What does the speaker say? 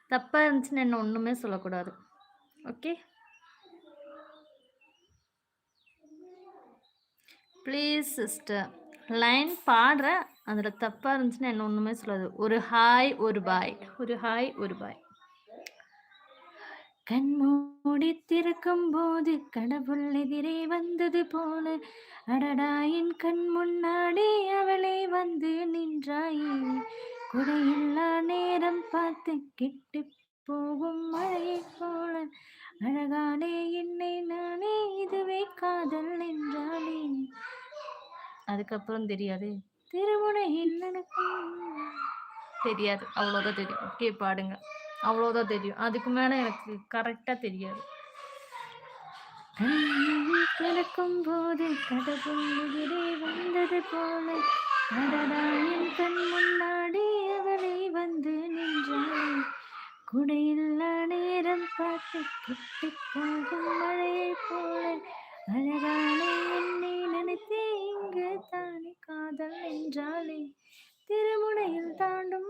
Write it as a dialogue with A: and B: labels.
A: தப்பா இருந்துச்சுன்னு என்ன ஒண்ணுமே சொல்லக்கூடாது. ஓகே? Please sister. லைன் பாடுறேன். அதுல தப்பா இருந்துச்சுன்னா என்ன ஒண்ணுமே சொல்லாது. ஒரு ஹாய், ஒரு பாய். ஒரு ஹாய், ஒரு பாய். கண்மூடி திறக்கும்போது கடவுள் எதிரே வந்தது போல, அடடா என் கண் முன்னாடி அவளே வந்து நின்றாயே. குறையில்லா நேரம் பார்த்து கெட்டு போகும் மழையைப் போல, அழகானே என்னை நானே இதுவே காதல் என்றானே. அதுக்கப்புறம் தெரியாது. திருமுனையில் நடக்கும் தெரியாது. அவ்வளோதான் தெரியும். ஓகே பாடுங்க. அவ்வளோதான் தெரியும். அதுக்கு மேல எனக்கு கரெக்ட்டா தெரியாது. கண்ணில் கிடக்கும்போது கடவுள் எதிரே வந்தது போல, அடடா என் கண் முன்னாடி அவளே வந்து நின்றாளே. குடையில்லா நேரம் பார்த்து கெட்டு போகும் மழையைப் போல, அழகானே என்னை நினைத்தே இங்கு தானே காதல் என்றாளே. திருமுனையில் தாண்டும்